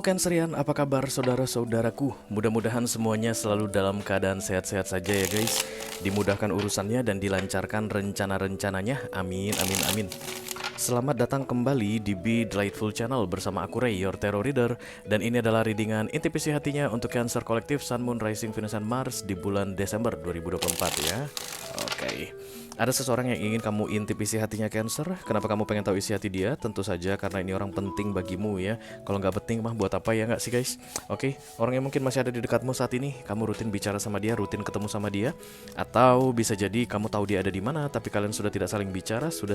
Halo Cancerian, apa kabar saudara-saudaraku? Mudah-mudahan semuanya selalu dalam keadaan sehat-sehat saja ya guys. Dimudahkan urusannya dan dilancarkan rencana-rencananya. Amin, amin, amin. Selamat datang kembali di Be Delightful Channel bersama aku Ray, your Tarot Reader. Dan ini adalah readingan intuisi hatinya untuk Cancer Kolektif Sun, Moon, Rising, Venus, dan Mars di bulan Desember 2024 ya. Oke. Ada seseorang yang ingin kamu intip isi hatinya Cancer. Kenapa kamu pengen tahu isi hati dia? Tentu saja karena ini orang penting bagimu ya. Kalau nggak penting mah buat apa ya nggak sih guys? Oke, orang yang mungkin masih ada di dekatmu saat ini, kamu rutin bicara sama dia, rutin ketemu sama dia, atau bisa jadi kamu tahu dia ada di mana, tapi kalian sudah tidak saling bicara, sudah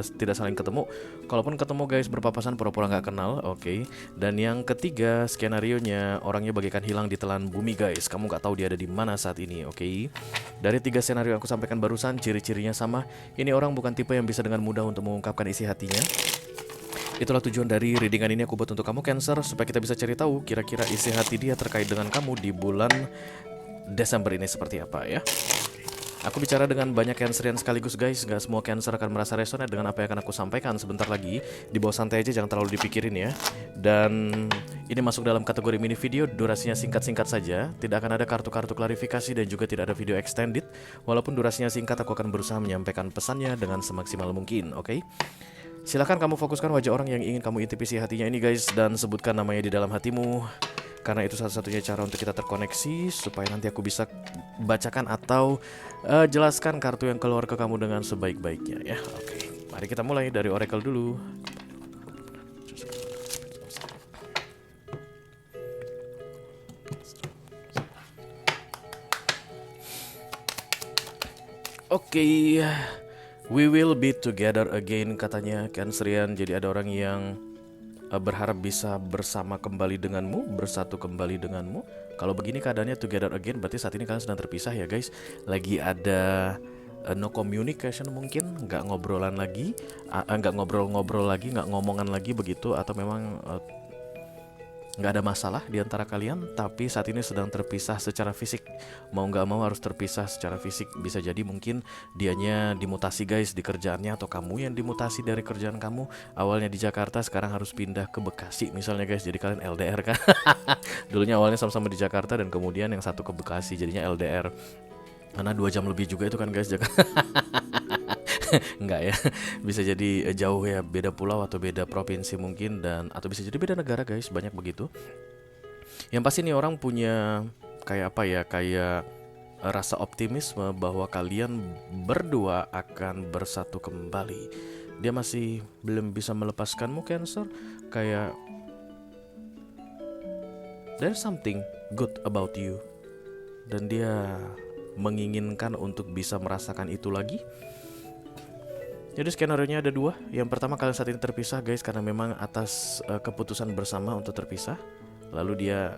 tidak saling ketemu. Kalaupun ketemu guys berpapasan pura-pura nggak kenal, oke. Dan yang ketiga skenario nya orangnya bagaikan hilang di telan bumi guys. Kamu nggak tahu dia ada di mana saat ini, oke? Dari tiga skenario yang aku sampaikan barusan, ciri-cirinya sama. Ini orang bukan tipe yang bisa dengan mudah untuk mengungkapkan isi hatinya. Itulah tujuan dari readingan ini aku buat untuk kamu Cancer, supaya kita bisa cari tahu kira-kira isi hati dia terkait dengan kamu di bulan Desember ini seperti apa ya. Aku bicara dengan banyak Cancerian sekaligus guys. Gak semua Cancer akan merasa resonate dengan apa yang akan aku sampaikan sebentar lagi. Di bawah santai aja, jangan terlalu dipikirin ya. Dan ini masuk dalam kategori mini video, durasinya singkat-singkat saja. Tidak akan ada kartu-kartu klarifikasi dan juga tidak ada video extended. Walaupun durasinya singkat, aku akan berusaha menyampaikan pesannya dengan semaksimal mungkin, oke? Silahkan kamu fokuskan wajah orang yang ingin kamu intip isi hatinya ini guys, dan sebutkan namanya di dalam hatimu. Karena itu satu-satunya cara untuk kita terkoneksi, supaya nanti aku bisa bacakan atau jelaskan kartu yang keluar ke kamu dengan sebaik-baiknya ya. Oke, mari kita mulai dari Oracle dulu. Oke, we will be together again katanya Cancerian. Jadi ada orang yang berharap bisa bersama kembali denganmu, bersatu kembali denganmu. Kalau begini keadaannya together again, berarti saat ini kalian sedang terpisah ya guys. Lagi ada no communication mungkin, nggak ngobrolan lagi, nggak ngobrol-ngobrol lagi, nggak ngomongan lagi begitu, atau memang nggak ada masalah di antara kalian, tapi saat ini sedang terpisah secara fisik. Mau nggak mau harus terpisah secara fisik. Bisa jadi mungkin dianya dimutasi guys di kerjaannya, atau kamu yang dimutasi dari kerjaan kamu. Awalnya di Jakarta, sekarang harus pindah ke Bekasi misalnya guys. Jadi kalian LDR kan. Dulunya awalnya sama-sama di Jakarta dan kemudian yang satu ke Bekasi, jadinya LDR. Karena 2 jam lebih juga itu kan guys Jakarta. Enggak ya, bisa jadi jauh ya, beda pulau atau beda provinsi mungkin, dan atau bisa jadi beda negara guys, banyak begitu. Yang pasti nih orang punya kayak apa ya, kayak rasa optimisme bahwa kalian berdua akan bersatu kembali. Dia masih belum bisa melepaskanmu Cancer, kayak there's something good about you, dan dia menginginkan untuk bisa merasakan itu lagi. Jadi skenario-nya ada 2. Yang pertama, kalian saat ini terpisah guys karena memang atas keputusan bersama untuk terpisah. Lalu dia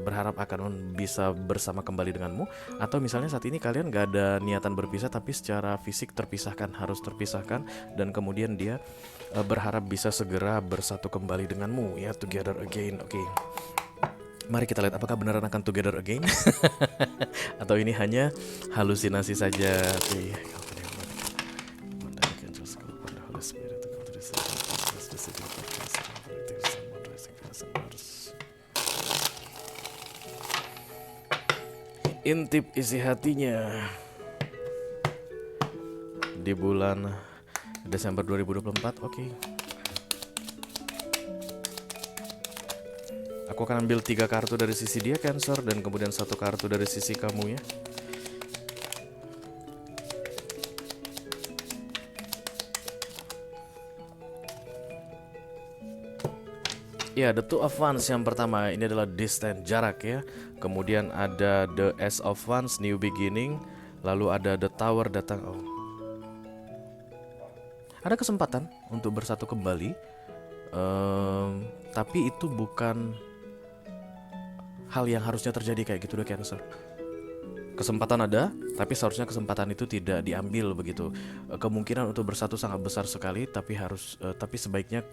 berharap akan bisa bersama kembali denganmu. Atau misalnya saat ini kalian gak ada niatan berpisah, tapi secara fisik terpisahkan, harus terpisahkan. Dan kemudian dia berharap bisa segera bersatu kembali denganmu ya, together again. Oke. Mari kita lihat apakah beneran akan together again atau ini hanya halusinasi saja. Intip isi hatinya di bulan Desember 2024. Oke. Aku akan ambil 3 kartu dari sisi dia Cancer, dan kemudian 1 kartu dari sisi kamu ya. Ya, the Two of Wands yang pertama ini adalah distant, jarak ya. Kemudian ada the Ace of Wands, new beginning. Lalu ada the Tower, datang. Oh, ada kesempatan untuk bersatu kembali, tapi itu bukan hal yang harusnya terjadi kayak gitu deh Cancer. Kesempatan ada, tapi seharusnya kesempatan itu tidak diambil begitu. Kemungkinan untuk bersatu sangat besar sekali, tapi sebaiknya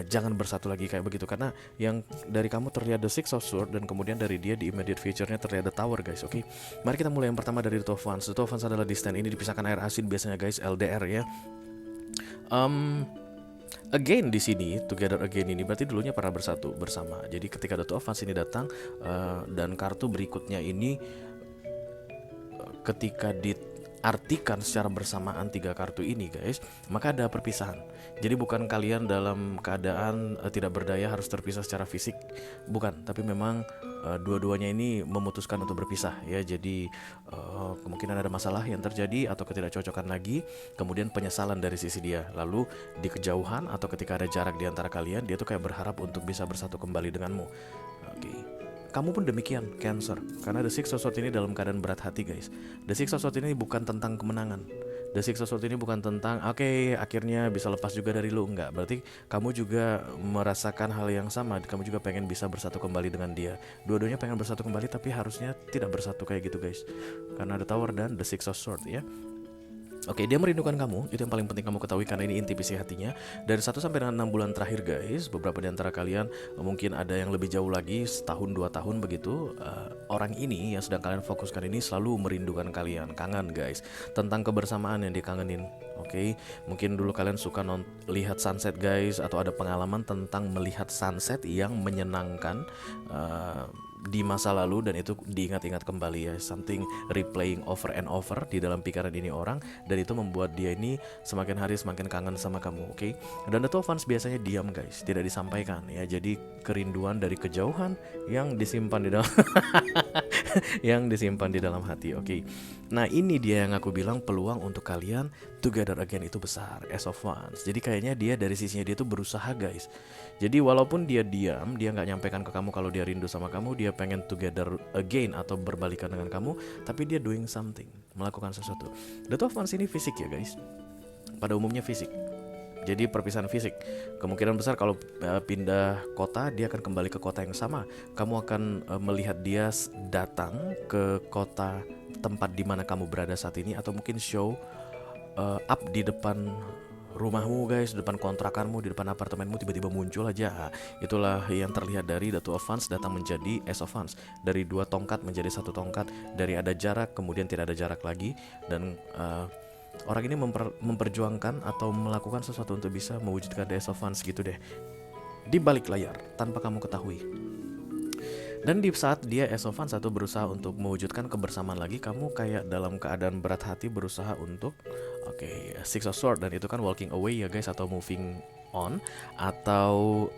jangan bersatu lagi kayak begitu, karena yang dari kamu terlihat the Six of Swords, dan kemudian dari dia di immediate future-nya terlihat the Tower guys. Oke. Mari kita mulai yang pertama dari the Two of Wands. The Two of Wands adalah distant, ini dipisahkan air asin biasanya guys, LDR ya. Again di sini, together again ini berarti dulunya pernah bersatu bersama. Jadi ketika The Two of Wands ini datang, dan kartu berikutnya ini ketika diartikan secara bersamaan tiga kartu ini guys, maka ada perpisahan. Jadi bukan kalian dalam keadaan tidak berdaya harus terpisah secara fisik, bukan, tapi memang dua-duanya ini memutuskan untuk berpisah ya. Jadi kemungkinan ada masalah yang terjadi atau ketidakcocokan lagi, kemudian penyesalan dari sisi dia. Lalu di kejauhan atau ketika ada jarak di antara kalian, dia tuh kayak berharap untuk bisa bersatu kembali denganmu. Oke. Kamu pun demikian, Cancer. Karena The Six of Swords ini dalam keadaan berat hati, guys. The Six of Swords ini bukan tentang kemenangan. The Six of Swords ini bukan tentang oke, akhirnya bisa lepas juga dari lu. Enggak, berarti kamu juga merasakan hal yang sama. Kamu juga pengen bisa bersatu kembali dengan dia. Dua-duanya pengen bersatu kembali, tapi harusnya tidak bersatu kayak gitu, guys. Karena ada Tower dan The Six of Swords ya. Oke, dia merindukan kamu, itu yang paling penting kamu ketahui karena ini inti visi hatinya. Dari 1 sampai dengan 6 bulan terakhir guys, beberapa di antara kalian mungkin ada yang lebih jauh lagi, setahun 2 tahun begitu. Orang ini yang sedang kalian fokuskan ini selalu merindukan kalian, kangen guys, tentang kebersamaan yang dikangenin. Oke, mungkin dulu kalian suka lihat sunset guys, atau ada pengalaman tentang melihat sunset yang menyenangkan di masa lalu, dan itu diingat-ingat kembali ya, something replaying over and over di dalam pikiran ini orang, dan itu membuat dia ini semakin hari semakin kangen sama kamu. Oke. Dan The Two of Wands biasanya diam guys, tidak disampaikan ya, jadi kerinduan dari kejauhan yang disimpan di dalam yang disimpan di dalam hati. Oke. Nah ini dia yang aku bilang peluang untuk kalian together again itu besar, Ace of Wands. Jadi kayaknya dia dari sisinya dia tuh berusaha guys. Jadi walaupun dia diam, dia nggak nyampaikan ke kamu kalau dia rindu sama kamu, dia pengen together again atau berbalikan dengan kamu, tapi dia doing something, melakukan sesuatu. The Two of Wands ini fisik ya guys, pada umumnya fisik. Jadi perpisahan fisik. Kemungkinan besar kalau pindah kota, dia akan kembali ke kota yang sama. Kamu akan melihat dia datang ke kota tempat di mana kamu berada saat ini, atau mungkin show up di depan rumahmu guys, depan kontrakanmu, di depan apartemenmu, tiba-tiba muncul aja. Itulah yang terlihat dari The Two of Wands datang menjadi Ace of Wands. Dari 2 tongkat menjadi 1 tongkat, dari ada jarak kemudian tidak ada jarak lagi. Dan orang ini memperjuangkan atau melakukan sesuatu untuk bisa mewujudkan The Ace of Wands gitu deh, di balik layar tanpa kamu ketahui. Dan di saat dia Ace of Wands satu berusaha untuk mewujudkan kebersamaan lagi, kamu kayak dalam keadaan berat hati berusaha untuk Six of Swords, dan itu kan walking away ya guys, atau moving on, atau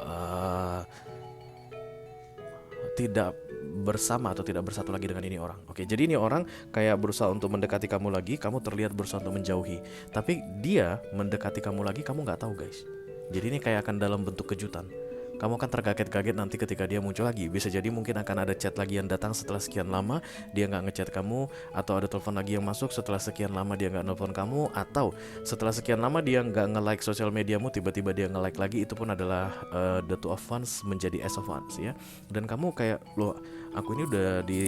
tidak bersama atau tidak bersatu lagi dengan ini orang. Oke, jadi ini orang kayak berusaha untuk mendekati kamu lagi, kamu terlihat berusaha untuk menjauhi. Tapi dia mendekati kamu lagi, kamu nggak tahu guys. Jadi ini kayak akan dalam bentuk kejutan. Kamu akan terkaget-kaget nanti ketika dia muncul lagi. Bisa jadi mungkin akan ada chat lagi yang datang setelah sekian lama dia nggak ngechat kamu, atau ada telepon lagi yang masuk setelah sekian lama dia nggak nelfon kamu, atau setelah sekian lama dia nggak nge-like sosial mediamu, tiba-tiba dia nge-like lagi. Itu pun adalah The Two of Wands menjadi Ace of Wands ya. Dan kamu kayak, loh, aku ini udah di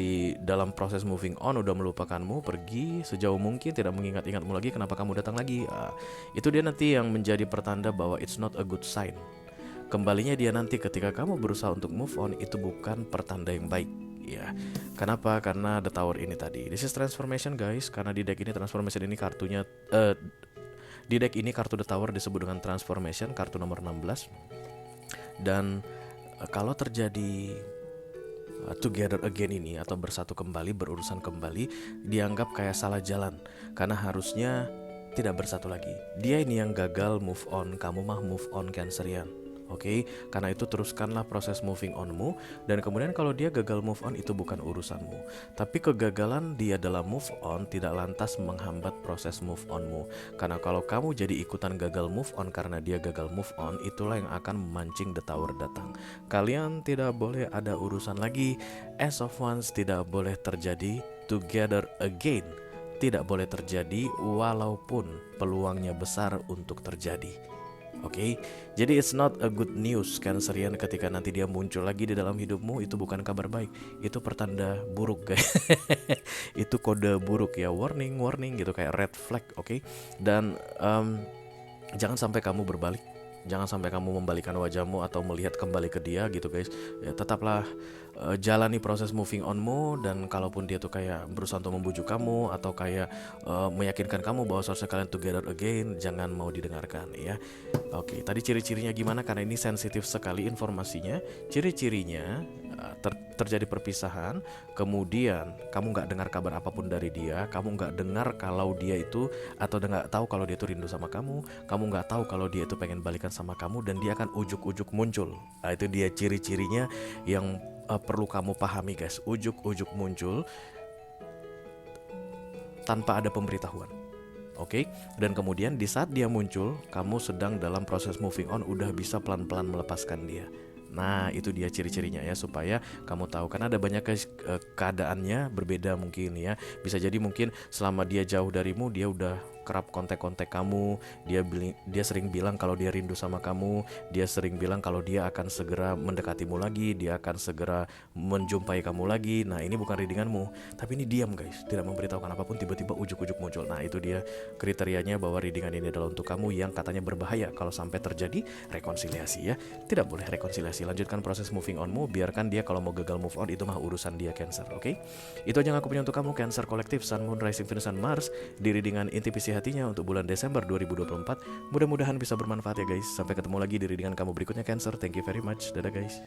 dalam proses moving on, udah melupakanmu, pergi sejauh mungkin, tidak mengingat-ingatmu lagi, kenapa kamu datang lagi? Itu dia nanti yang menjadi pertanda bahwa it's not a good sign. Kembalinya dia nanti ketika kamu berusaha untuk move on, itu bukan pertanda yang baik ya. Kenapa? Karena The Tower ini tadi, this is transformation guys. Karena di deck ini transformation ini kartunya di deck ini kartu The Tower disebut dengan transformation, kartu nomor 16. Dan kalau terjadi together again ini atau bersatu kembali, berurusan kembali, dianggap kayak salah jalan, karena harusnya tidak bersatu lagi. Dia ini yang gagal move on, kamu mah move on Cancerian. Oke, karena itu teruskanlah proses moving onmu. Dan kemudian kalau dia gagal move on, itu bukan urusanmu. Tapi kegagalan dia dalam move on tidak lantas menghambat proses move onmu. Karena kalau kamu jadi ikutan gagal move on karena dia gagal move on, itulah yang akan memancing The Tower datang. Kalian tidak boleh ada urusan lagi. Ace of Wands tidak boleh terjadi. Together again tidak boleh terjadi, walaupun peluangnya besar untuk terjadi. Oke, jadi it's not a good news Cancerian ketika nanti dia muncul lagi di dalam hidupmu. Itu bukan kabar baik, itu pertanda buruk guys. Itu kode buruk ya, warning gitu, kayak red flag. Oke. Dan jangan sampai kamu berbalik. Jangan sampai kamu membalikan wajahmu atau melihat kembali ke dia gitu guys. Ya tetaplah jalani proses moving onmu, dan kalaupun dia tuh kayak berusaha untuk membujuk kamu atau kayak meyakinkan kamu bahwa seharusnya kalian together again, jangan mau didengarkan ya. Oke, tadi ciri-cirinya gimana, karena ini sensitif sekali informasinya. Ciri-cirinya terjadi perpisahan, kemudian kamu nggak dengar kabar apapun dari dia, kamu nggak dengar kalau dia itu, atau nggak tahu kalau dia itu rindu sama kamu nggak tahu kalau dia itu pengen balikan sama kamu, dan dia akan ujuk-ujuk muncul. Nah, itu dia ciri-cirinya yang perlu kamu pahami guys. Ujuk-ujuk muncul tanpa ada pemberitahuan. Oke, dan kemudian di saat dia muncul, kamu sedang dalam proses moving on, udah bisa pelan-pelan melepaskan dia. Nah, itu dia ciri-cirinya ya, supaya kamu tahu. Kan ada banyak keadaannya berbeda mungkin ya. Bisa jadi mungkin selama dia jauh darimu, dia udah kerap kontak-kontak kamu, dia sering bilang kalau dia rindu sama kamu, dia sering bilang kalau dia akan segera mendekatimu lagi, dia akan segera menjumpai kamu lagi. Nah, ini bukan readinganmu, tapi ini diam guys, tidak memberitahukan apapun, tiba-tiba ujuk-ujuk muncul. Nah, itu dia kriterianya bahwa readingan ini adalah untuk kamu yang katanya berbahaya kalau sampai terjadi rekonsiliasi ya. Tidak boleh rekonsiliasi, lanjutkan proses moving onmu, biarkan dia. Kalau mau gagal move on itu mah urusan dia, Cancer. Oke, itu aja yang aku punya untuk kamu, Cancer Kolektif, Sun, Moon, Rising, Venus, dan Mars di readingan inti visi hatinya untuk bulan Desember 2024. Mudah-mudahan bisa bermanfaat ya guys. Sampai ketemu lagi di readingan kamu berikutnya, Cancer. Thank you very much. Dadah guys.